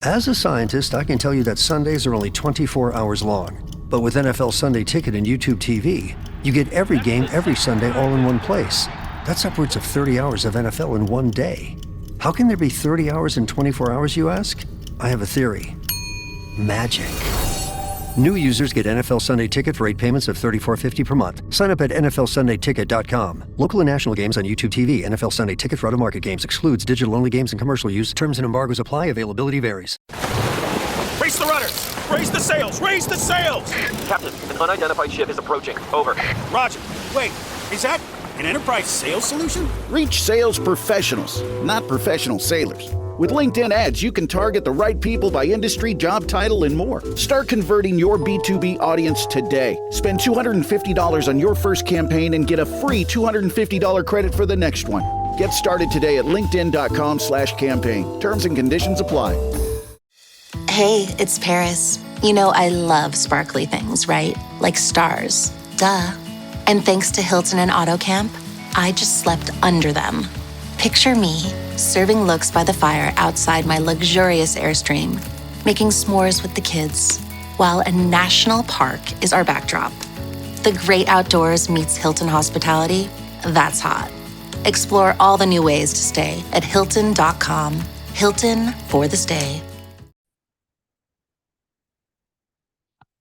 As a scientist, I can tell you that Sundays are only 24 hours long. But with NFL Sunday Ticket and YouTube TV, you get every game every Sunday all in one place. That's upwards of 30 hours of NFL in one day. How can there be 30 hours in 24 hours, you ask? I have a theory. Magic. New users get NFL Sunday Ticket for 8 payments of $34.50 per month. Sign up at NFLSundayTicket.com. Local and national games on YouTube TV. NFL Sunday Ticket for out-of-market games excludes digital-only games and commercial use. Terms and embargoes apply. Availability varies. Raise the rudders! Raise the sails! Raise the sails! Captain, an unidentified ship is approaching. Over. Roger. Wait, is that an enterprise sales solution? Reach sales professionals, not professional sailors. With LinkedIn ads, you can target the right people by industry, job title, and more. Start converting your B2B audience today. Spend $250 on your first campaign and get a free $250 credit for the next one. Get started today at linkedin.com/campaign. Terms and conditions apply. Hey, it's Paris. You know I love sparkly things, right? Like stars. Duh. And thanks to Hilton and AutoCamp, I just slept under them. Picture me, serving looks by the fire outside my luxurious Airstream, making s'mores with the kids, while a national park is our backdrop. The great outdoors meets Hilton hospitality. That's hot. Explore all the new ways to stay at Hilton.com. Hilton for the stay.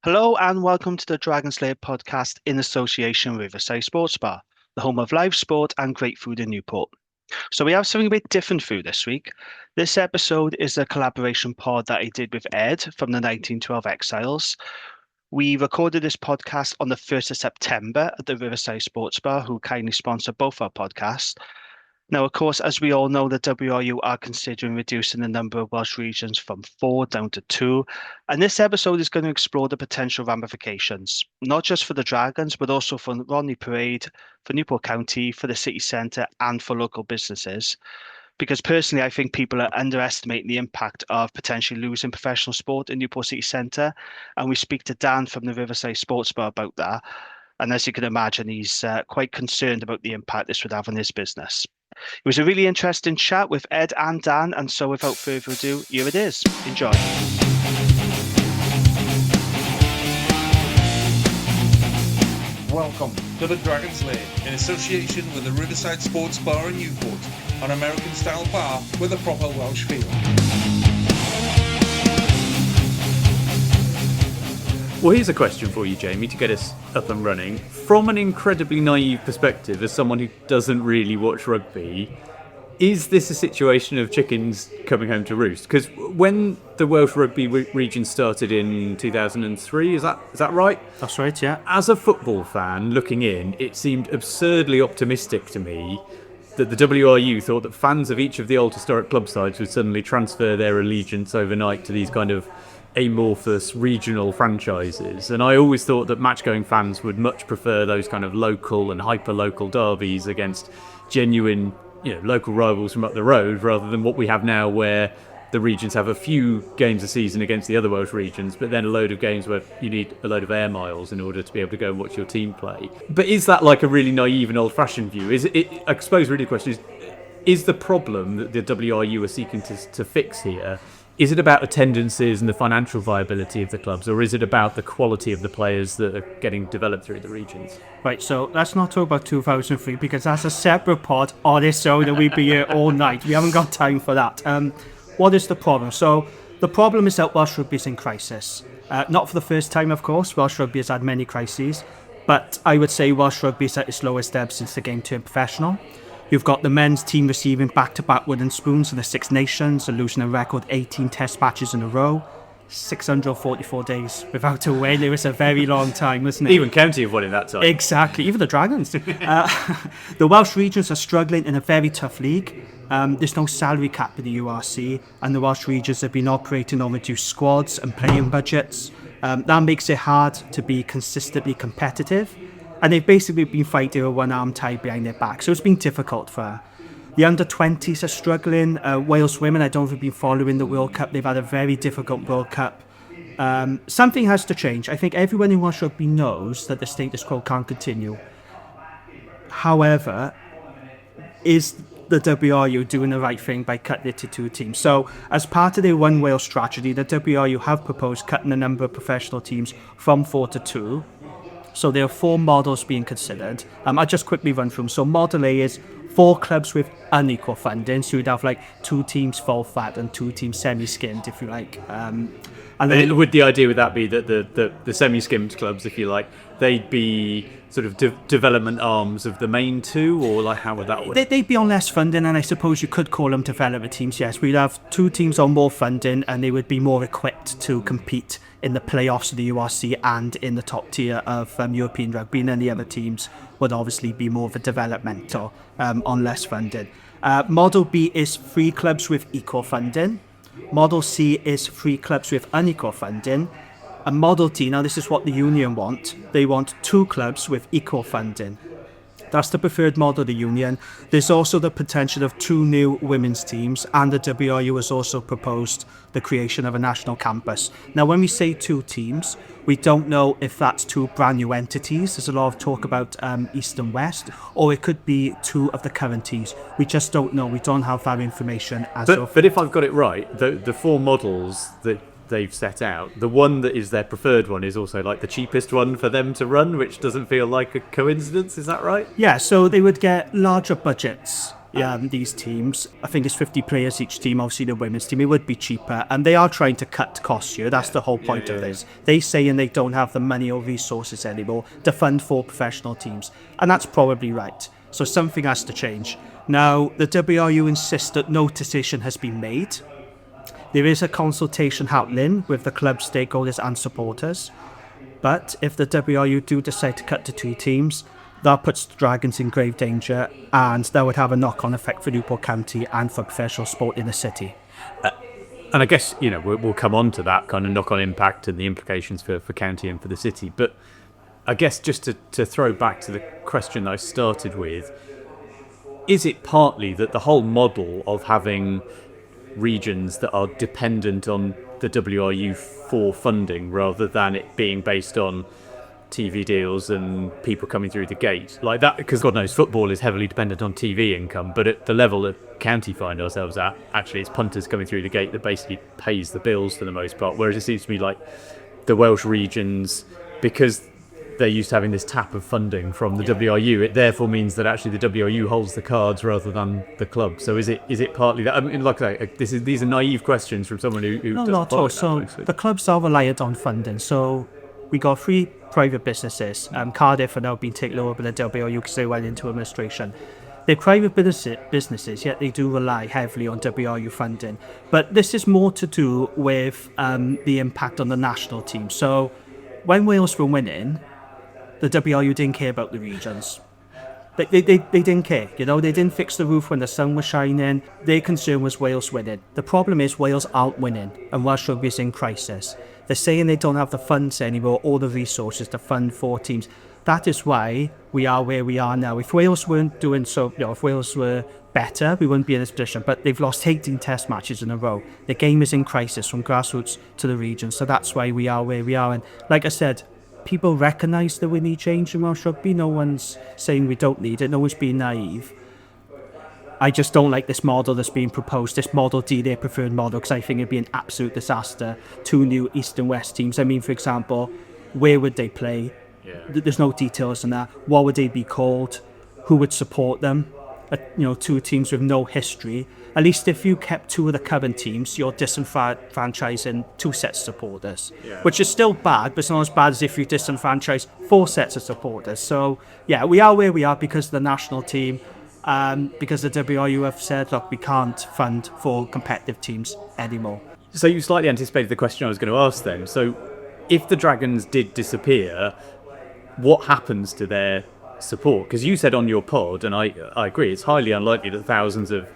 Hello and welcome to the Dragon Slayer podcast in association with Riverside Sports Bar, the home of live sport and great food in Newport. So we have something a bit different for you this week. This episode is a collaboration pod that I did with Ed from the 1912 Exiles. We recorded this podcast on the 1st of September at the Riverside Sports Bar, who kindly sponsor both our podcasts. Now, of course, as we all know, the WRU are considering reducing the number of Welsh regions from 4 down to 2. And this episode is going to explore the potential ramifications, not just for the Dragons, but also for Rodney Parade, for Newport County, for the city centre, and for local businesses. Because personally, I think people are underestimating the impact of potentially losing professional sport in Newport City Centre. And we speak to Dan from the Riverside Sports Bar about that. And as you can imagine, he's quite concerned about the impact this would have on his business. It was a really interesting chat with Ed and Dan, and so without further ado, here it is. Enjoy. Welcome to the Dragon Slayer in association with the Riverside Sports Bar in Newport, an American-style bar with a proper Welsh feel. Well, here's a question for you, Jamie, to get us up and running. From an incredibly naive perspective, as someone who doesn't really watch rugby, is this a situation of chickens coming home to roost? Because when the Welsh rugby region started in 2003, is that right? That's right, yeah. As a football fan looking in, it seemed absurdly optimistic to me that the WRU thought that fans of each of the old historic club sides would suddenly transfer their allegiance overnight to these kind of amorphous regional franchises, and I always thought that match-going fans would much prefer those kind of local and hyper-local derbies against genuine, local rivals from up the road, rather than what we have now, where the regions have a few games a season against the other Welsh regions, but then a load of games where you need a load of air miles in order to be able to go and watch your team play. But is that like a really naive and old-fashioned view? I suppose really the question is the problem that the WRU are seeking to fix here, is it about attendances and the financial viability of the clubs, or is it about the quality of the players that are getting developed through the regions? Right, so let's not talk about 2003 because that's a separate pod on its own and we'd be here all night. We haven't got time for that. What is the problem? So the problem is that Welsh rugby is in crisis. Not for the first time, of course. Welsh rugby has had many crises, but I would say Welsh rugby is at its lowest ebb since the game turned professional. You've got the men's team receiving back-to-back wooden spoons in the Six Nations and losing a record 18 test matches in a row. 644 days without a win. It was a very long time, wasn't it? Even County have won in that time. Exactly, even the Dragons. The Welsh regions are struggling in a very tough league. There's no salary cap in the URC, and the Welsh regions have been operating on reduced squads and playing budgets. That makes it hard to be consistently competitive. And they've basically been fighting with one arm tied behind their back. So it's been difficult for her. The under-20s are struggling. Wales women, I don't know if you've been following the World Cup. They've had a very difficult World Cup. Something has to change. I think everyone in Welsh rugby knows that the status quo can't continue. However, is the WRU doing the right thing by cutting it to 2 teams. So as part of their One Wales strategy, the WRU have proposed cutting the number of professional teams from 4 to 2. So there are 4 models being considered. I'll just quickly run through them. So model A is 4 clubs with unequal funding. So you'd have like 2 teams full fat and 2 teams semi-skimmed, if you like. And then, would the idea with that be that the semi-skimmed clubs, if you like, they'd be sort of development arms of the main 2, or like how would that work? They'd be on less funding, and I suppose you could call them development teams, yes. We'd have 2 teams on more funding, and they would be more equipped to compete in the playoffs of the URC and in the top tier of European rugby, and then the other teams would obviously be more of a developmental on less funding. Model B is 3 clubs with equal funding. Model C is 3 clubs with unequal funding. And Model D, now this is what the union want. They want 2 clubs with equal funding. That's the preferred model of the union. There's also the potential of 2 new women's teams, and the WRU has also proposed the creation of a national campus. Now, when we say 2 teams, we don't know if that's 2 brand new entities. There's a lot of talk about East and West, or it could be 2 of the current teams. We just don't know. We don't have that information as of. But if I've got it right, the 4 models that they've set out, the one that is their preferred one is also like the cheapest one for them to run, which doesn't feel like a coincidence. Is that right? Yeah, so they would get larger budgets. These teams, I think it's 50 players each team. Obviously the women's team, it would be cheaper, and they are trying to cut costs here. That's the whole point of this. They say and they don't have the money or resources anymore to fund 4 professional teams, and that's probably right. So something has to change. Now the WRU insists that no decision has been made. There is a consultation happening with the club stakeholders and supporters, but if the WRU do decide to cut to 2 teams, that puts the Dragons in grave danger, and that would have a knock-on effect for Newport County and for professional sport in the city. And I guess, we'll come on to that kind of knock-on impact and the implications for county and for the city. But I guess just to throw back to the question I started with, is it partly that the whole model of having regions that are dependent on the WRU for funding rather than it being based on TV deals and people coming through the gate like that, because God knows football is heavily dependent on TV income, but at the level that county find ourselves at, actually it's punters coming through the gate that basically pays the bills for the most part, whereas it seems to me like the Welsh regions, because they're used to having this tap of funding from the WRU, it therefore means that actually the WRU holds the cards rather than the club. So is it partly that? I mean, like I say, these are naive questions from someone who no, doesn't not at all. So mostly. the clubs are reliant on funding. So we got 3 private businesses. Cardiff are now being taken over by the WRU because they went into administration. They're private businesses, yet they do rely heavily on WRU funding. But this is more to do with the impact on the national team. So when Wales were winning, the WRU didn't care about the regions. They didn't care, they didn't fix the roof when the sun was shining. Their concern was Wales winning. The problem is Wales aren't winning, and Welsh rugby is in crisis. They're saying they don't have the funds anymore or the resources to fund 4 teams. That is why we are where we are now. If Wales weren't doing so, if Wales were better, we wouldn't be in this position. But they've lost 18 test matches in a row. The game is in crisis from grassroots to the region. So that's why we are where we are. And like I said, people recognise that we need change in Welsh rugby. No one's saying we don't need it. No one's being naive. I just don't like this model that's being proposed, this Model D, their preferred model, because I think it'd be an absolute disaster. 2 new East and West teams. I mean, for example, where would they play? Yeah. There's no details on that. What would they be called? Who would support them? 2 teams with no history. At least if you kept 2 of the current teams, you're disenfranchising 2 sets of supporters, which is still bad, but it's not as bad as if you disenfranchise 4 sets of supporters. So, yeah, we are where we are because of the national team, because the WRU have said, look, we can't fund 4 competitive teams anymore. So you slightly anticipated the question I was going to ask then. So if the Dragons did disappear, what happens to their support? Because you said on your pod, and I agree, it's highly unlikely that thousands of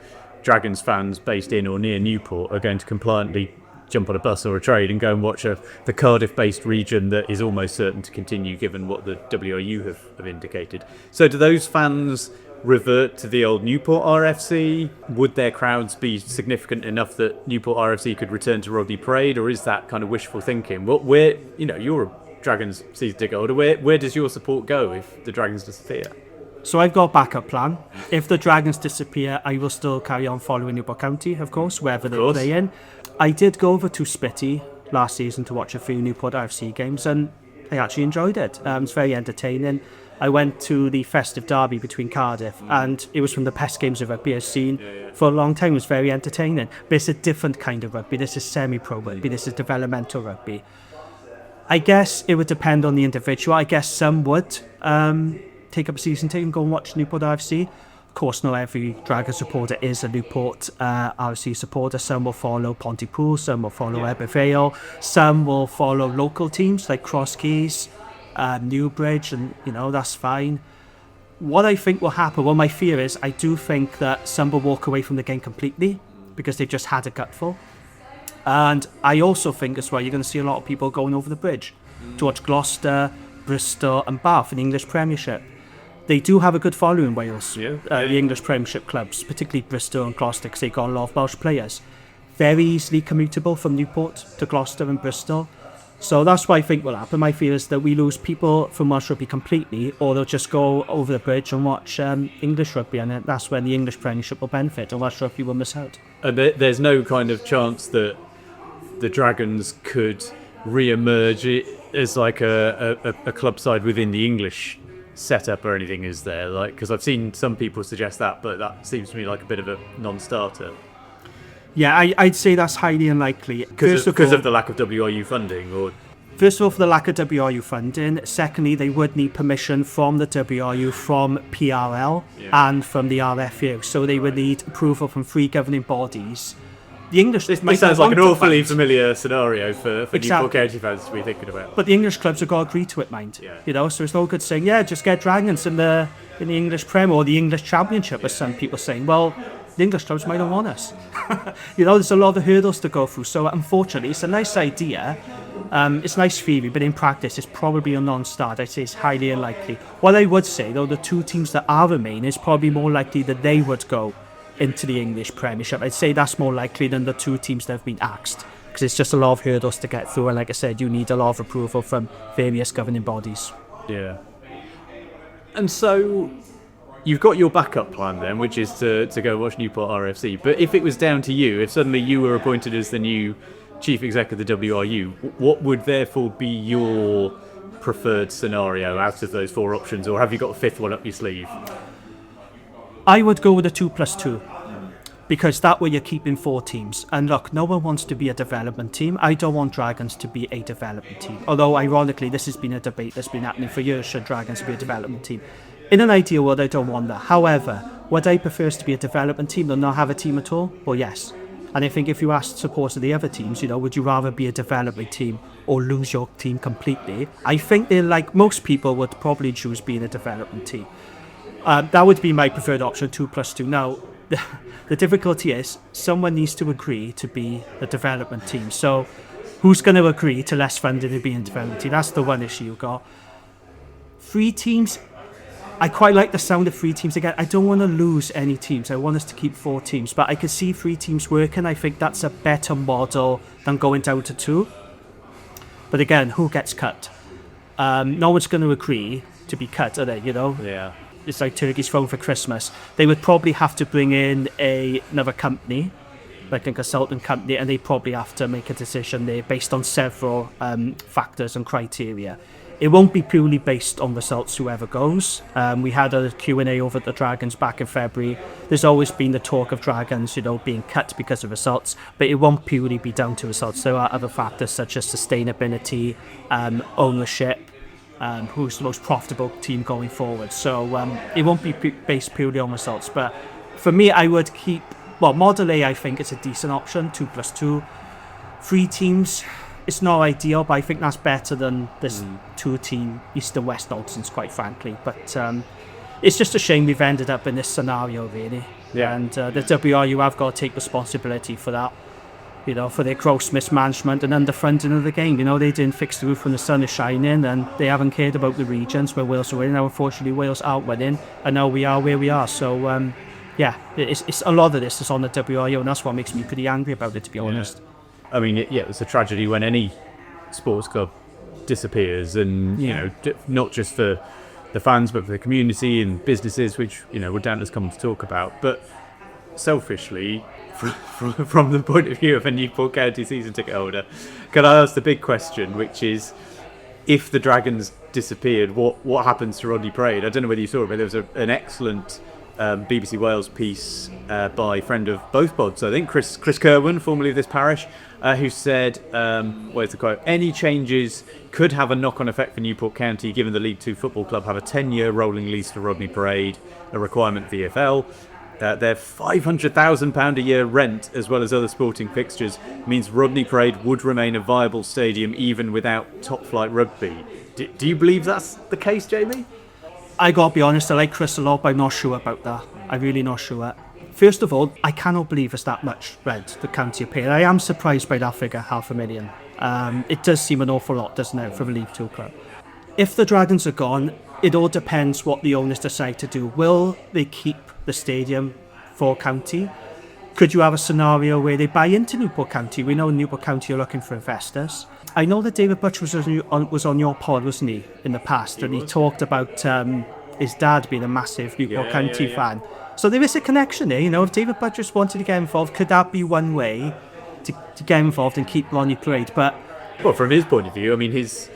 Dragons fans based in or near Newport are going to compliantly jump on a bus or a train and go and watch the Cardiff-based region that is almost certain to continue given what the WRU have indicated. So do those fans revert to the old Newport RFC? Would their crowds be significant enough that Newport RFC could return to Rodney Parade, or is that kind of wishful thinking? You're a Dragons season ticket holder. Where does your support go if the Dragons disappear? So I've got a backup plan. If the Dragons disappear, I will still carry on following Newport County, of course, wherever they play in. I did go over to Spitty last season to watch a few Newport RFC games, and I actually enjoyed it. It's very entertaining. I went to the festive derby between Cardiff, and it was from the best games of rugby I've seen for a long time. It was very entertaining. But it's a different kind of rugby. This is semi-pro rugby. This is developmental rugby. I guess it would depend on the individual. I guess some would take up a season ticket and go and watch Newport RFC. Of course, not every Dragon supporter is a Newport RFC supporter. Some will follow Pontypool, some will follow Ebbw some will follow local teams like Cross Keys, Newbridge, and that's fine. What I think will happen, my fear is, I do think that some will walk away from the game completely because they've just had a gutful. And I also think as well, you're going to see a lot of people going over the bridge to watch Gloucester, Bristol and Bath in the English Premiership. They do have a good following in Wales, the English Premiership clubs, particularly Bristol and Gloucester, because they've got a lot of Welsh players. Very easily commutable from Newport to Gloucester and Bristol. So that's what I think will happen. My fear is that we lose people from Welsh rugby completely, or they'll just go over the bridge and watch English rugby, and that's when the English Premiership will benefit, and Welsh rugby will miss out. And there's no kind of chance that the Dragons could re-emerge as like a club side within the English setup or anything, is there? Like, because I've seen some people suggest that, but that seems to me like a bit of a non-starter. Yeah, I'd say that's highly unlikely. Because of the lack of WRU funding? Or first of all, for the lack of WRU funding. Secondly, they would need permission from the WRU, from PRL, and from the RFU. So they would need approval from 3 governing bodies. The English... This sounds like an awfully familiar scenario for Newport County fans to be thinking about. But the English clubs have got to agree to it, mind. So it's no good saying, just get Dragons in the English Prem or the English Championship, as some people saying. Well, the English clubs might not want us. There's a lot of hurdles to go through. So unfortunately, it's a nice idea. It's nice theory, but in practice, it's probably a non-start. I'd say it's highly unlikely. What I would say, though, the 2 teams that are remain, is probably more likely that they would go into the English Premiership. I'd say that's more likely than the 2 teams that have been axed, because it's just a lot of hurdles to get through, and like I said, you need a lot of approval from various governing bodies. Yeah. And so you've got your backup plan then, which is to go watch Newport RFC. But if it was down to you, if suddenly you were appointed as the new chief exec of the WRU, what would therefore be your preferred scenario out of those 4 options, or have you got a 5th one up your sleeve? I would go with a 2+2, because that way you're keeping 4 teams. And look, no one wants to be a development team. I don't want Dragons to be a development team. Although, ironically, this has been a debate that's been happening for years, should Dragons be a development team. In an ideal world, I don't want that. However, would I prefer us to be a development team than not have a team at all? Well, yes. And I think if you asked supporters of the other teams, would you rather be a development team or lose your team completely? I think they're like most people would probably choose being a development team. That would be my preferred option, 2+2. Now, the difficulty is someone needs to agree to be a development team. So who's going to agree to less funding to be a development team? That's the one issue you've got. 3 teams, I quite like the sound of 3 teams again. I don't want to lose any teams. I want us to keep 4 teams. But I can see 3 teams working. I think that's a better model than going down to 2. But again, who gets cut? No one's going to agree to be cut, are they? Yeah. It's like turkey's thrown for Christmas. They would probably have to bring in another company, like a consultant company, and they probably have to make a decision there based on several factors and criteria. It won't be purely based on results, whoever goes. We had a Q&A over at the Dragons back in February. There's always been the talk of Dragons, being cut because of results, but it won't purely be down to results. There are other factors such as sustainability, ownership, who's the most profitable team going forward. So it won't be based purely on results. But for me, I would keep... Well, Model A, I think, is a decent option, 2+2. 3 teams, it's not ideal, but I think that's better than this 2-team East and West nonsense, quite frankly. But it's just a shame we've ended up in this scenario, really. Yeah. And the WRU have got to take responsibility for that. For their gross mismanagement and underfunding of the game. They didn't fix the roof when the sun is shining, and they haven't cared about the regions where Wales are winning. Now, unfortunately, Wales aren't winning, and now we are where we are. So, it's a lot of this is on the WRU, and that's what makes me pretty angry about it, to be honest. I mean, it's a tragedy when any sports club disappears, and, not just for the fans, but for the community and businesses, which we'll doubtless come to talk about. But selfishly, from the point of view of a Newport County season ticket holder, can I ask the big question, which is, if the Dragons disappeared, what happens to Rodney Parade? I don't know whether you saw it, but there was an excellent BBC Wales piece by a friend of both pods, I think, Chris Kerwin, formerly of this parish, who said, where's the quote, any changes could have a knock-on effect for Newport County, given the League Two football club have a 10-year rolling lease for Rodney Parade, a requirement of the EFL. Their £500,000 a year rent, as well as other sporting fixtures, means Rodney Parade would remain a viable stadium even without top-flight rugby. Do you believe that's the case, Jamie? I gotta be honest, I like Chris a lot, but I'm not sure about that. I'm really not sure. First of all, I cannot believe it's that much rent the county are paying. I am surprised by that figure, $500,000. It does seem an awful lot, doesn't it, for a League Two club? If the Dragons are gone, it all depends what the owners decide to do. Will they keep the stadium for county? Could you have a scenario where they buy into Newport County? We know Newport County are looking for investors. I know that David Butcher was on your pod, wasn't he, in the past, and he talked about his dad being a massive Newport County fan. So there is a connection there, if David Butcher wanted to get involved, could that be one way to get involved and keep Rodney Parade? But well, from his point of view, I mean, his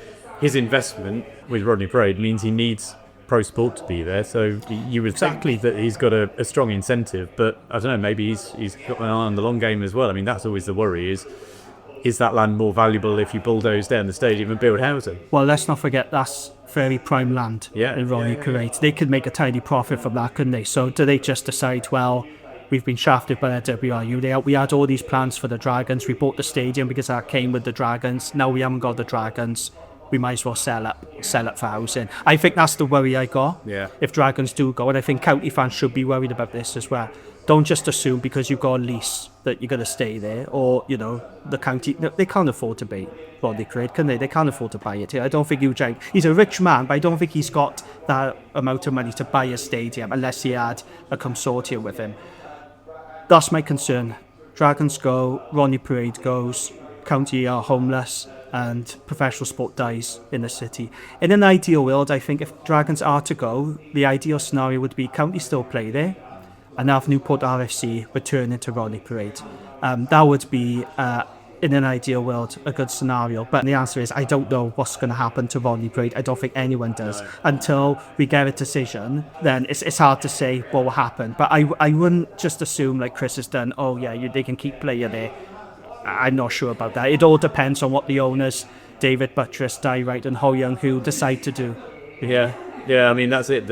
investment with Rodney Parade means he needs pro sport to be there, so you would think that he's got a strong incentive, but I don't know, maybe he's got an eye on the long game as well. I mean, that's always the worry, is that land more valuable if you bulldoze down the stadium and build housing? Well, let's not forget that's very prime land in Rodney Parade. They could make a tiny profit from that, couldn't they? So do they just decide, well, we've been shafted by the WRU, we had all these plans for the Dragons, we bought the stadium because that came with the Dragons, now we haven't got the Dragons, we might as well sell it for housing. I think that's the worry I got. If Dragons do go, and I think county fans should be worried about this as well. Don't just assume because you've got a lease that you're going to stay there, or the county. They can't afford to buy Rodney Parade, can they? They can't afford to buy it. I don't think he's a rich man, but I don't think he's got that amount of money to buy a stadium unless he had a consortium with him. That's my concern. Dragons go, Rodney Parade goes, county are homeless, and professional sport dies in the city. In an ideal world, I think if Dragons are to go, the ideal scenario would be county still play there and have Newport RFC return into Rodney Parade. That would be, in an ideal world, a good scenario. But the answer is, I don't know what's going to happen to Rodney Parade. I don't think anyone does. No. Until we get a decision, then it's hard to say what will happen. But I wouldn't just assume, like Chris has done, they can keep playing there. I'm not sure about that. It all depends on what the owners, David Buttress, Dywright and Ho Young-Hoo, decide to do. Yeah, I mean, that's it.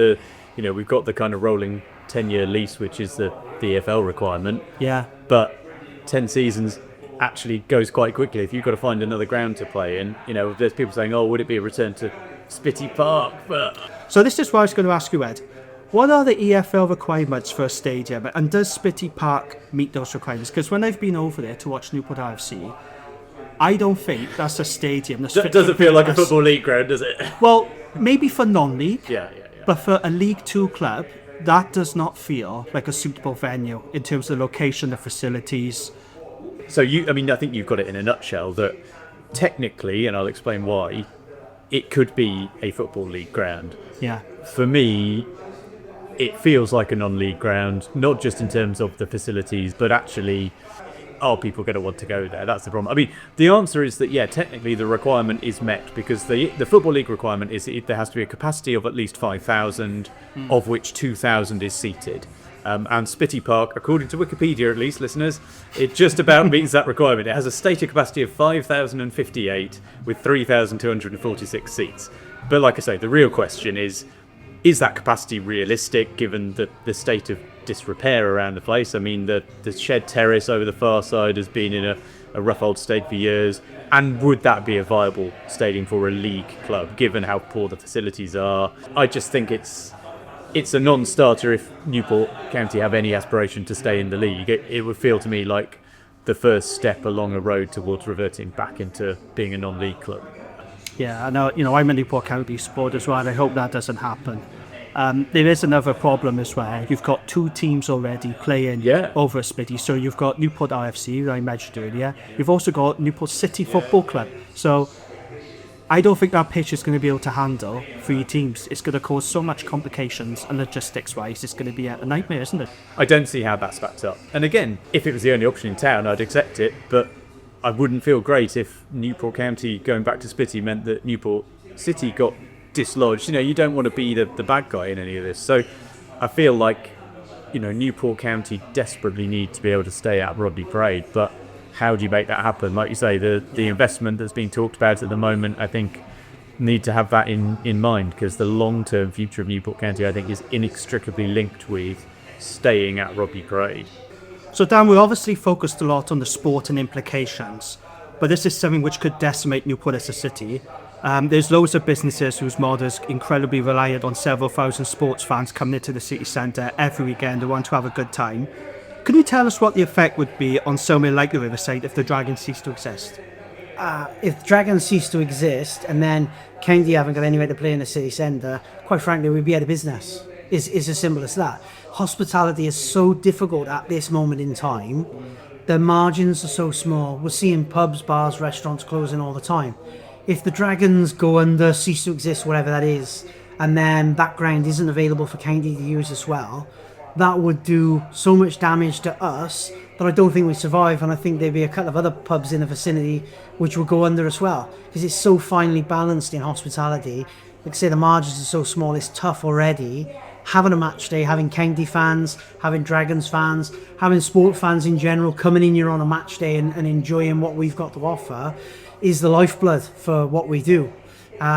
We've got the kind of rolling 10-year lease, which is the EFL requirement. Yeah. But 10 seasons actually goes quite quickly. If you've got to find another ground to play in, there's people saying, would it be a return to Spitty Park? But so this is what I was going to ask you, Ed. What are the EFL requirements for a stadium, and does Spitty Park meet those requirements? Because when I've been over there to watch Newport RFC, I don't think that's a stadium that's fit. Doesn't feel like a Football League ground, does it? Well, maybe for non-league. Yeah. But for a League Two club, that does not feel like a suitable venue in terms of the location, the facilities. So I think you've got it in a nutshell that technically, and I'll explain why, it could be a Football League ground. Yeah. For me, it feels like a non-league ground, not just in terms of the facilities, but actually, are people going to want to go there? That's the problem. I mean, the answer is that, technically the requirement is met, because the Football League requirement is there has to be a capacity of at least 5,000, of which 2,000 is seated. And Spitty Park, according to Wikipedia at least, listeners, it just about meets that requirement. It has a stated capacity of 5,058 with 3,246 seats. But like I say, the real question is that capacity realistic given the state of disrepair around the place? I mean, the shed terrace over the far side has been in a rough old state for years. And would that be a viable stadium for a league club, given how poor the facilities are? I just think it's a non-starter if Newport County have any aspiration to stay in the league. It would feel to me like the first step along a road towards reverting back into being a non-league club. Yeah, I know. I'm a Newport County supporter as well, and I hope that doesn't happen. There is another problem as well. You've got two teams already playing over a Spitty. So you've got Newport RFC, that I mentioned earlier. You've also got Newport City Football Club. So I don't think that pitch is going to be able to handle 3 teams. It's going to cause so much complications, and logistics-wise, it's going to be a nightmare, isn't it? I don't see how that stacks up. And again, if it was the only option in town, I'd accept it, but I wouldn't feel great if Newport County going back to Spitty meant that Newport City got dislodged. You don't want to be the bad guy in any of this. So I feel like, Newport County desperately need to be able to stay at Rodney Parade, but how do you make that happen? Like you say, the investment that's being talked about at the moment, I think, need to have that in mind, because the long-term future of Newport County, I think, is inextricably linked with staying at Rugby Parade. So Dan, we're obviously focused a lot on the sport and implications, but this is something which could decimate Newport as a city. There's loads of businesses whose model is incredibly reliant on several thousand sports fans coming into the city centre every weekend who want to have a good time. Can you tell us what the effect would be on somewhere like the Riverside if the Dragons ceased to exist? If Dragons ceased to exist and then County haven't got anywhere to play in the city centre, quite frankly, we'd be out of business. It's as simple as that. Hospitality is so difficult at this moment in time. The margins are so small. We're seeing pubs, bars, restaurants closing all the time. If the Dragons go under, cease to exist, whatever that is, and then that ground isn't available for County to use as well, that would do so much damage to us that I don't think we'd survive, and I think there'd be a couple of other pubs in the vicinity which would go under as well, because it's so finely balanced in hospitality. Like I say, the margins are so small, it's tough already. Having a match day, having County fans, having Dragons fans, having sport fans in general coming in here on a match day and enjoying what we've got to offer is the lifeblood for what we do.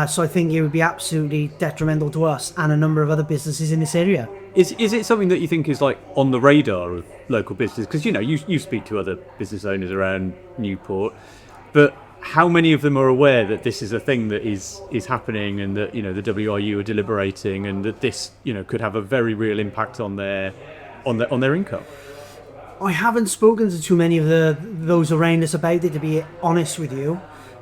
So I think it would be absolutely detrimental to us and a number of other businesses in this area. Is it something that you think is like on the radar of local business? Because you speak to other business owners around Newport, but how many of them are aware that this is a thing that is happening, and that the WRU are deliberating, and that this could have a very real impact on their income? I haven't spoken to too many of those around us about it, to be honest with you.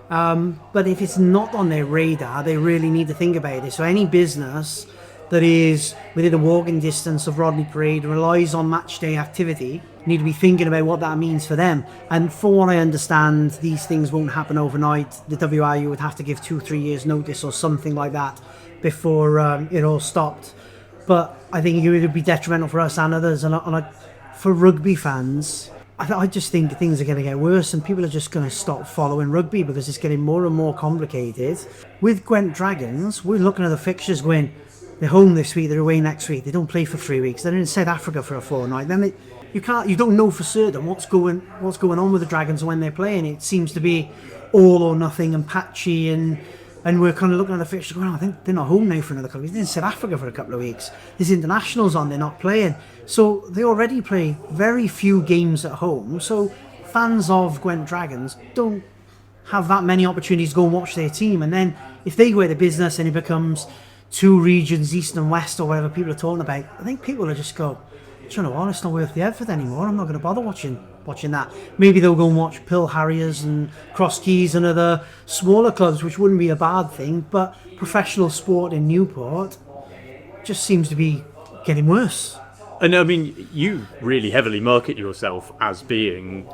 But if it's not on their radar, they really need to think about it. So any business that is within a walking distance of Rodney Parade relies on match day activity need to be thinking about what that means for them. And for what I understand, these things won't happen overnight. The WRU would have to give 2-3 years notice or something like that before it all stopped. But I think it would be detrimental for us and others. And for rugby fans, I just think things are going to get worse, and people are just going to stop following rugby because it's getting more and more complicated. With Gwent Dragons, we're looking at the fixtures going, they're home this week, they're away next week, they don't play for 3 weeks, they're in South Africa for a fortnight. Then you don't know for certain what's going on with the Dragons when they're playing. It seems to be all or nothing and patchy, and we're kind of looking at the fixtures going, I think they're not home now for another couple of weeks. They're in South Africa for a couple of weeks. There's internationals on, they're not playing. So they already play very few games at home. So fans of Gwent Dragons don't have that many opportunities to go and watch their team. And then if they go out of business and it becomes 2 regions, East and West, or whatever people are talking about, I think people will just go, do you know what, it's not worth the effort anymore. I'm not going to bother watching that. Maybe they'll go and watch Pill Harriers and Cross Keys and other smaller clubs, which wouldn't be a bad thing, but professional sport in Newport just seems to be getting worse. And I mean, you really heavily market yourself as being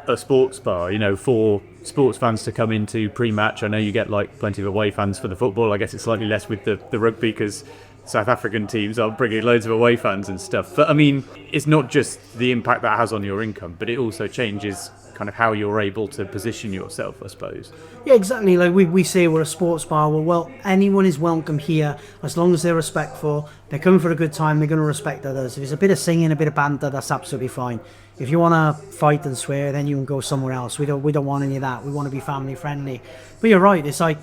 a sports bar, for sports fans to come into pre-match. I know you get plenty of away fans for the football. I guess it's slightly less with the rugby because South African teams are bringing loads of away fans and stuff. But I mean, it's not just the impact that has on your income, but it also changes kind of how you're able to position yourself, I suppose. Yeah, exactly. Like we say we're a sports bar. Well, anyone is welcome here as long as they're respectful. They're coming for a good time. They're going to respect others. If it's a bit of singing, a bit of banter, that's absolutely fine. If you want to fight and swear, then you can go somewhere else. We don't want any of that. We want to be family friendly. But you're right. It's like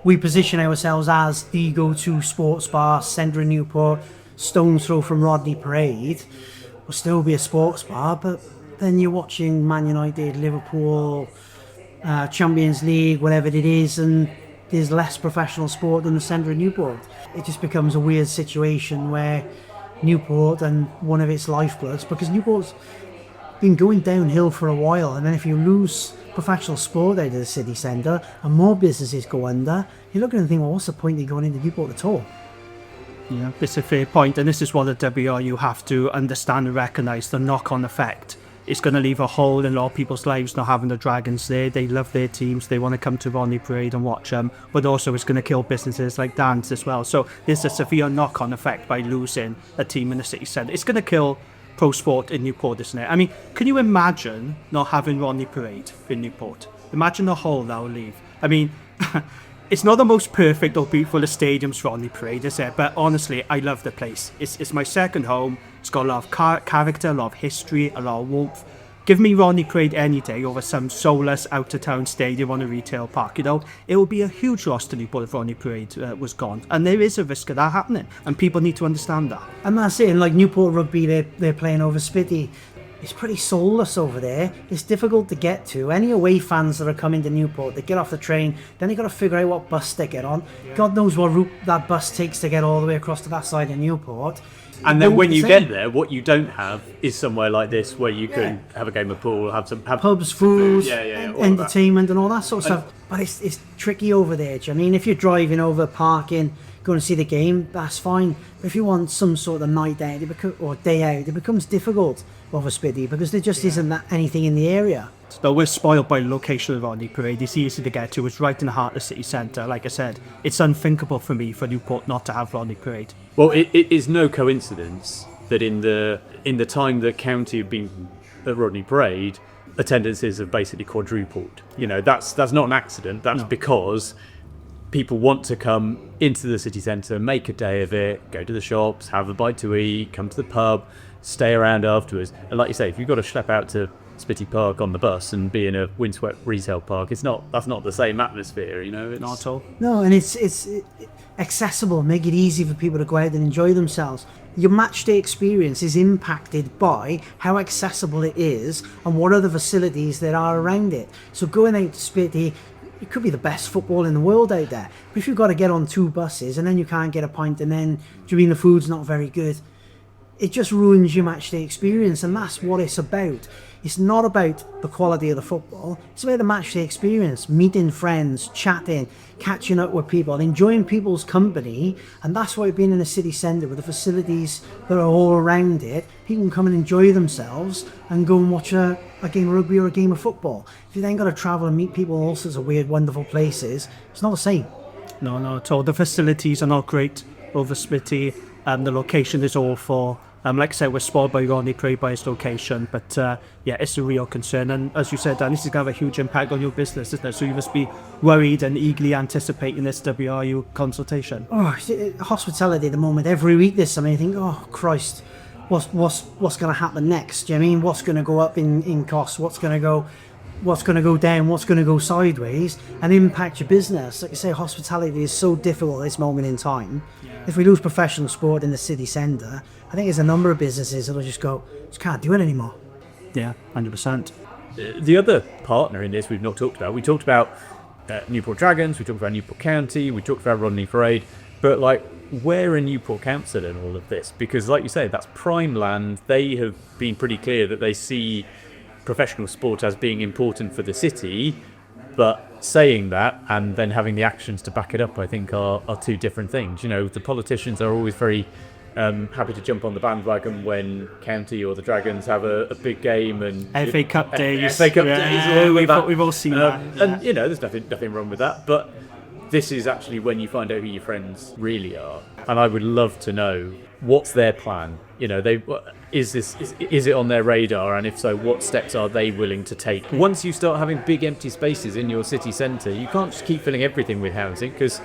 we position ourselves as the go-to sports bar, centre in Newport, stone's throw from Rodney Parade. We'll still be a sports bar, but then you're watching Man United, Liverpool, Champions League, whatever it is, and there's less professional sport than the centre of Newport. It just becomes a weird situation where Newport and one of its lifebloods, because Newport's been going downhill for a while, and then if you lose professional sport out of the city centre and more businesses go under, you're looking and think, well, what's the point of going into Newport at all? Yeah, it's a fair point, and this is what the WRU have to understand and recognise, the knock-on effect it's going to leave a hole in a lot of people's lives not having the Dragons there. They love their teams. They want to come to Rodney Parade and watch them. But also it's going to kill businesses like Dan's as well. So there's a severe knock-on effect by losing a team in the city centre. It's going to kill pro sport in Newport, isn't it? I mean, can you imagine not having Rodney Parade in Newport? Imagine the hole that will leave. I mean, it's not the most perfect or beautiful of stadiums for Rodney Parade, is it? But honestly, I love the place. It's my second home. It's got a lot of character, a lot of history, a lot of warmth. Give me Rodney Parade any day over some soulless out-of-town stadium on a retail park, you know? It would be a huge loss to Newport if Rodney Parade was gone. And there is a risk of that happening. And people need to understand that. And that's it. And like Newport Rugby, they're playing over Spitty. It's pretty soulless over there. It's difficult to get to. Any away fans that are coming to Newport, they get off the train, then they got to figure out what bus they get on. God knows what route that bus takes to get all the way across to that side of Newport. And then when you get there, what you don't have is somewhere like this where you can have a game of pool, have pubs, food, entertainment, and all that sort of stuff. But it's tricky over there. Do you know what I mean? If you're driving over, parking, going to see the game, that's fine. But if you want some sort of night out or day out, it becomes difficult over Spitty because there just isn't anything in the area. So we're spoiled by the location of Rodney Parade. It's easy to get to. It's right in the heart of the city centre. Like I said, it's unthinkable for me for Newport not to have Rodney Parade. Well, it is no coincidence that in the time the county have been at Rodney Parade, attendances have basically quadrupled. You know, that's not an accident. That's because people want to come into the city centre, make a day of it, go to the shops, have a bite to eat, come to the pub, stay around afterwards. And like you say, if you've got to schlep out to Spitty Park on the bus and be in a windswept retail park, that's not the same atmosphere, you know. Not at all. No, and it's accessible, make it easy for people to go out and enjoy themselves. Your match day experience is impacted by how accessible it is and what other facilities there are around it. So going out to Spitty, it could be the best football in the world out there, but if you've got to get on 2 buses and then you can't get a pint and then the food's not very good, it just ruins your match day experience. And that's what it's about. It's not about the quality of the football, it's about the match day experience, meeting friends, chatting, catching up with people, enjoying people's company. And that's why being in the city centre with the facilities that are all around it, people can come and enjoy themselves and go and watch a game of rugby or a game of football. If you then got to travel and meet people in all sorts of weird, wonderful places, it's not the same. No, at all. The facilities are not great over Spitty, and the location is awful. Like I said, we're spoiled by Rodney Parade by its location, but it's a real concern. And as you said, Dan, this is going to have a huge impact on your business, isn't it? So you must be worried and eagerly anticipating this WRU consultation. Oh, hospitality at the moment, every week there's something you think, oh Christ, what's going to happen next? Do you know what I mean? What's going to go up in costs? What's going to go down? What's going to go sideways and impact your business? Like I say, hospitality is so difficult at this moment in time. If we lose professional sport in the city centre, I think there's a number of businesses that'll just can't do it anymore. Yeah, 100%. The other partner in this we talked about Newport Dragons, we talked about Newport County, we talked about Rodney Parade, but like, where in Newport Council in all of this? Because like you say, that's prime land. They have been pretty clear that they see professional sport as being important for the city, but saying that and then having the actions to back it up, I think are 2 different things. You know, the politicians are always very happy to jump on the bandwagon when County or the Dragons have a big game, and FA Cup days. We've all seen that. And you know, there's nothing wrong with that, but this is actually when you find out who your friends really are. And I would love to know what's their plan. You know, is it on their radar, and if so, what steps are they willing to take? Once you start having big empty spaces in your city centre, you can't just keep filling everything with housing, because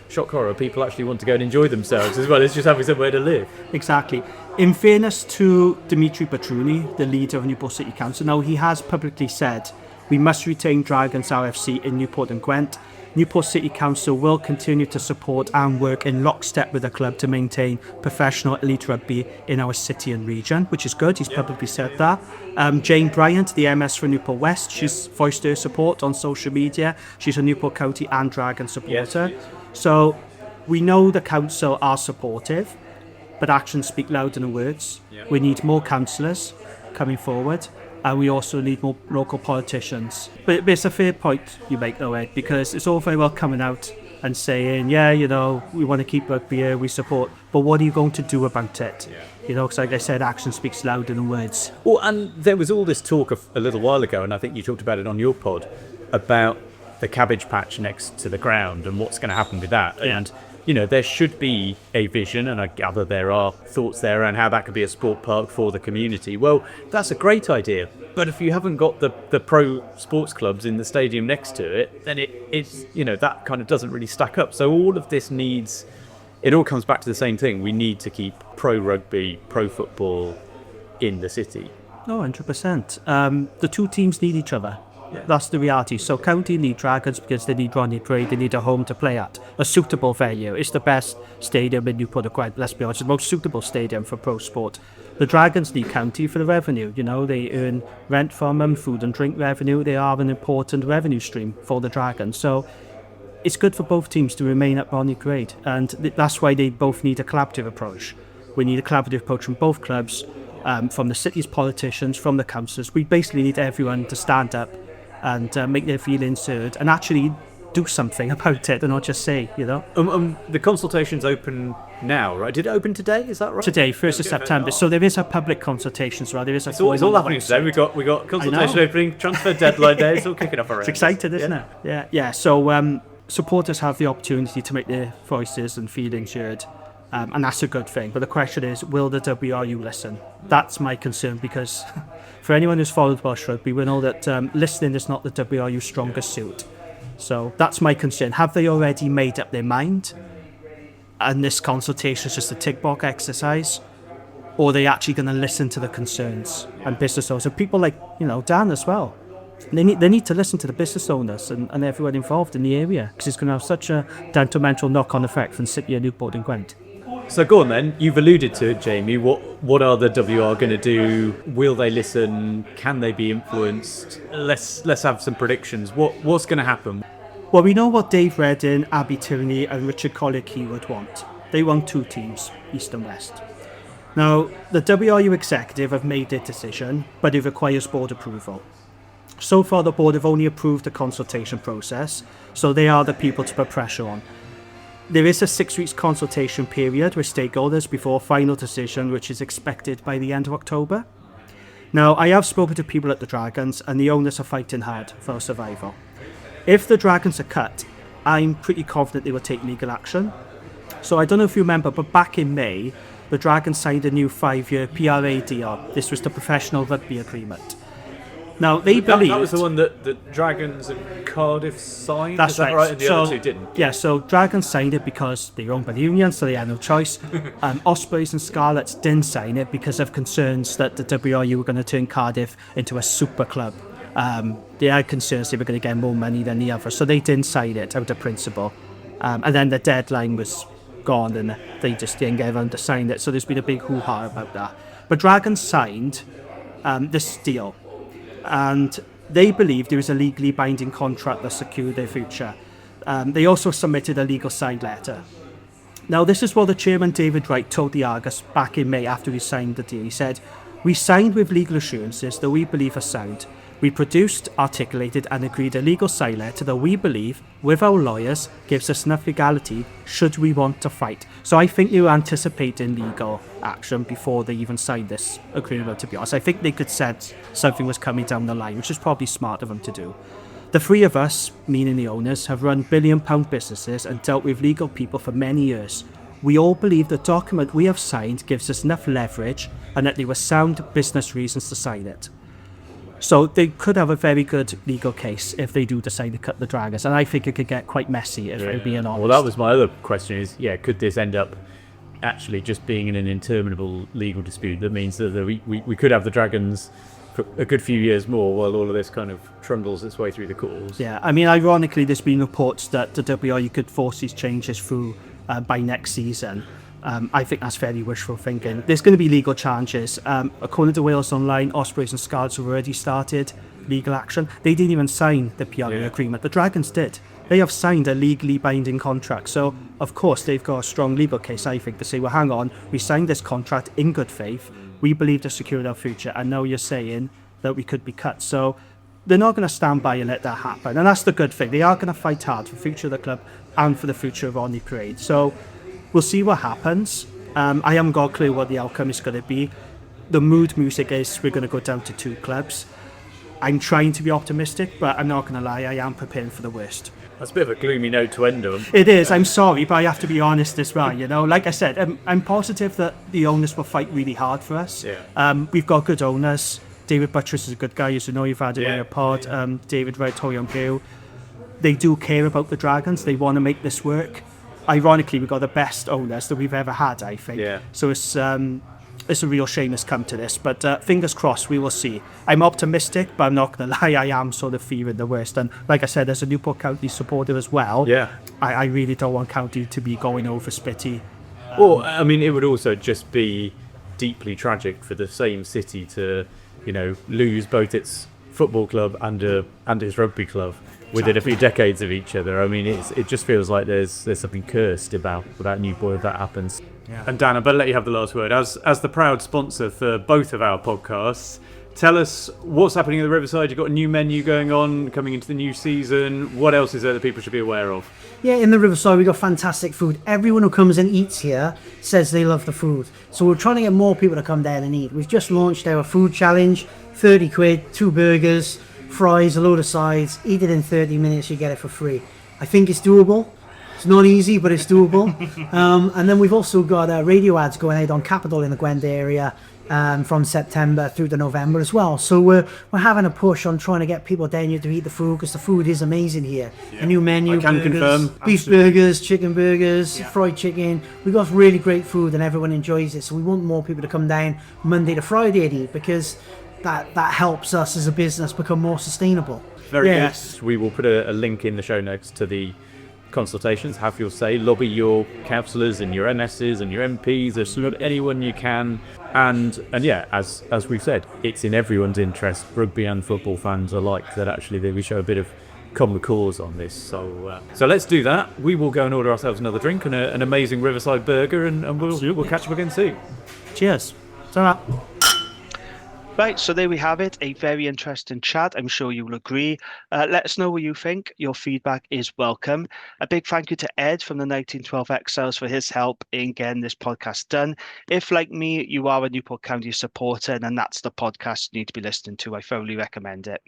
shock horror, people actually want to go and enjoy themselves as well as just having somewhere to live. Exactly. In fairness to Dimitri Petruni, the leader of Newport City Council, now he has publicly said we must retain Dragons RFC in Newport and Gwent. Newport City Council will continue to support and work in lockstep with the club to maintain professional elite rugby in our city and region, which is good. He's publicly said that. Jane Bryant, the MS for Newport West, she's voiced her support on social media. She's a Newport County and Dragon supporter. So we know the council are supportive, but actions speak louder than words. We need more councillors coming forward. and we also need more local politicians. But it's a fair point you make, though, Ed, because it's all very well coming out and saying, yeah, we want to keep rugby here, we support, but what are you going to do about it? Because like I said, action speaks louder than words. Well, and there was all this talk a little while ago, and I think you talked about it on your pod, about the cabbage patch next to the ground and what's going to happen with that. Yeah. And there should be a vision, and I gather there are thoughts there around how that could be a sport park for the community. Well, that's a great idea. But if you haven't got the pro sports clubs in the stadium next to it, then it's that kind of doesn't really stack up. So all of this it all comes back to the same thing. We need to keep pro rugby, pro football in the city. No, 100%. The two teams need each other. Yeah. That's the reality. So County need Dragons because they need Rodney Parade, they need a home to play at, a suitable venue. It's the best stadium in Newport County, let's be honest, it's the most suitable stadium for pro sport. The Dragons need County for the revenue. They earn rent from them, food and drink revenue. They are an important revenue stream for the Dragons. So it's good for both teams to remain at Rodney Parade, and that's why they both need a collaborative approach. We need a collaborative approach from both clubs, from the city's politicians, from the councillors. We basically need everyone to stand up and make their feelings heard and actually do something about it and not just say, The consultation's open now, right? Did it open today? Is that right? Today, 1st of September. So there is a public consultation as well. There is a it's all happening today. We got consultation opening, transfer deadline day. It's all kicking off around. It's exciting, isn't it? Yeah. So supporters have the opportunity to make their voices and feelings heard. And that's a good thing. But the question is, will the WRU listen? That's my concern, because for anyone who's followed Welsh rugby, we know that listening is not the WRU's strongest suit. So that's my concern. Have they already made up their mind? And this consultation is just a tick box exercise? Or are they actually going to listen to the concerns and business owners? And people like, Dan as well. They need to listen to the business owners and everyone involved in the area, because it's going to have such a detrimental knock-on effect from City of Newport and Gwent. So go on then, you've alluded to it, Jamie. What are the WR going to do? Will they listen? Can they be influenced? Let's have some predictions. What's going to happen? Well, we know what Dave Reddin, Abby Tierney and Richard Collier would want. They want two teams, East and West. Now, the WRU executive have made their decision, but it requires board approval. So far, the board have only approved the consultation process, so they are the people to put pressure on. There is a 6 weeks consultation period with stakeholders before a final decision, which is expected by the end of October. Now, I have spoken to people at the Dragons, and the owners are fighting hard for survival. If the Dragons are cut, I'm pretty confident they will take legal action. So I don't know if you remember, but back in May, the Dragons signed a new 5-year PRA deal. This was the Professional Rugby Agreement. Now, they believe... That was the one that the Dragons and Cardiff signed? That's Is that right? And the other two didn't? Yeah, so Dragons signed it because they're owned by the union, so they had no choice. Ospreys and Scarlets didn't sign it because of concerns that the WRU were going to turn Cardiff into a super club. They had concerns they were going to get more money than the others, so they didn't sign it out of principle. And then the deadline was gone and they just didn't get around to sign it, so there's been a big hoo-ha about that. But Dragons signed this deal, and they believe there is a legally binding contract that secured their future. They also submitted a legal side letter. Now, this is what the chairman, David Wright, told the Argus back in May after he signed the deal. He said, "We signed with legal assurances that we believe are sound. We produced, articulated and agreed a legal side letter that we believe, with our lawyers, gives us enough legality should we want to fight." So I think they were anticipating legal action before they even signed this agreement, to be honest. I think they could sense something was coming down the line, which is probably smart of them to do. The three of us, meaning the owners, have run billion-pound businesses and dealt with legal people for many years. We all believe the document we have signed gives us enough leverage and that there were sound business reasons to sign it. So they could have a very good legal case if they do decide to cut the Dragons, and I think it could get quite messy if I'm being honest. Well, that was my other question is, could this end up actually just being in an interminable legal dispute that means that we could have the Dragons for a good few years more while all of this kind of trundles its way through the courts? Yeah, I mean, ironically, there's been reports that the WRU could force these changes through by next season. I think that's fairly wishful thinking. There's going to be legal challenges. According to Wales Online, Ospreys and Scarlets have already started legal action. They didn't even sign the PRA agreement. The Dragons did. They have signed a legally binding contract. So, of course, they've got a strong legal case, I think, to say, well, hang on, we signed this contract in good faith. We believe to secure our future. And now you're saying that we could be cut. So they're not going to stand by and let that happen. And that's the good thing. They are going to fight hard for the future of the club and for the future of Rodney Parade. So we'll see what happens. I haven't got a clue what the outcome is going to be. The mood music is we're going to go down to 2 clubs. I'm trying to be optimistic, but I'm not going to lie, I am preparing for the worst. That's a bit of a gloomy note to end on. It is, I'm sorry, but I have to be honest as well, you know. Like I said, I'm positive that the owners will fight really hard for us. Yeah. We've got good owners. David Buttress is a good guy, as you know, you've had him on your pod. David Wright, Toyon Bill. They do care about the Dragons. They want to make this work. Ironically, we've got the best owners that we've ever had, I think. Yeah. So it's a real shame it's come to this, but fingers crossed, we will see. I'm optimistic, but I'm not going to lie, I am sort of fearing the worst. And like I said, as a Newport County supporter as well, I really don't want County to be going over Spitty. Well, I mean, it would also just be deeply tragic for the same city to, you know, lose both its football club and its rugby club within a few decades of each other. I mean, it just feels like there's something cursed about Newport if that happens. Yeah. And Dan, I better let you have the last word. As the proud sponsor for both of our podcasts, tell us what's happening in the Riverside. You've got a new menu going on, coming into the new season. What else is there that people should be aware of? Yeah, in the Riverside, we got fantastic food. Everyone who comes and eats here says they love the food. So we're trying to get more people to come down and eat. We've just launched our food challenge, 30 quid, 2 burgers, fries, a load of sides. Eat it in 30 minutes, you get it for free. I think it's doable. It's not easy, but it's doable. And then we've also got radio ads going out on Capital in the Gwent area from September through to November as well. So we're having a push on trying to get people down here to eat the food, because the food is amazing here. A new menu, I can confirm. Beef burgers, chicken burgers, fried chicken. We've got really great food and everyone enjoys it. So we want more people to come down Monday to Friday and eat, because that helps us as a business become more sustainable. Very good. We will put a link in the show notes to the consultations. Have your say, lobby your councillors and your NSs and your MPs, or anyone you can, and yeah, as we've said, it's in everyone's interest, rugby and football fans alike, that actually we show a bit of common cause on this. So let's do that. We will go and order ourselves another drink and an amazing Riverside burger, and we'll catch up again soon. Cheers. Ta-ra. Right, so there we have it. A very interesting chat. I'm sure you will agree. Let us know what you think. Your feedback is welcome. A big thank you to Ed from the 1912 Exiles for his help in getting this podcast done. If, like me, you are a Newport County supporter, then that's the podcast you need to be listening to. I thoroughly recommend it.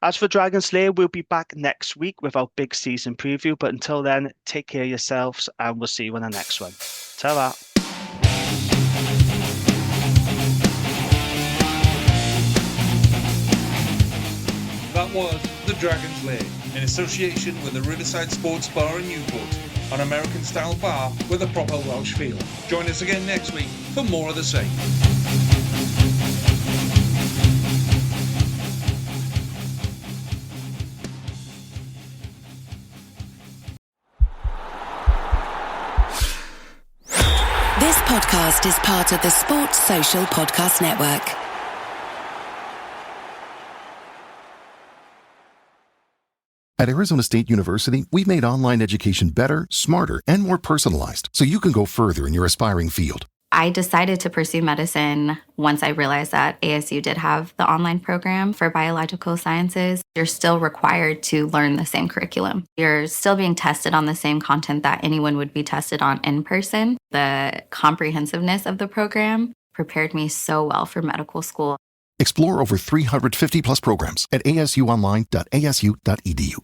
As for Dragon Slayer, we'll be back next week with our big season preview. But until then, take care of yourselves, and we'll see you on the next one. Ta-ra. That was The Dragon's Lair, in association with the Riverside Sports Bar in Newport, an American-style bar with a proper Welsh feel. Join us again next week for more of the same. This podcast is part of the Sports Social Podcast Network. At Arizona State University, we've made online education better, smarter, and more personalized, so you can go further in your aspiring field. I decided to pursue medicine once I realized that ASU did have the online program for biological sciences. You're still required to learn the same curriculum. You're still being tested on the same content that anyone would be tested on in person. The comprehensiveness of the program prepared me so well for medical school. Explore over 350 plus programs at asuonline.asu.edu.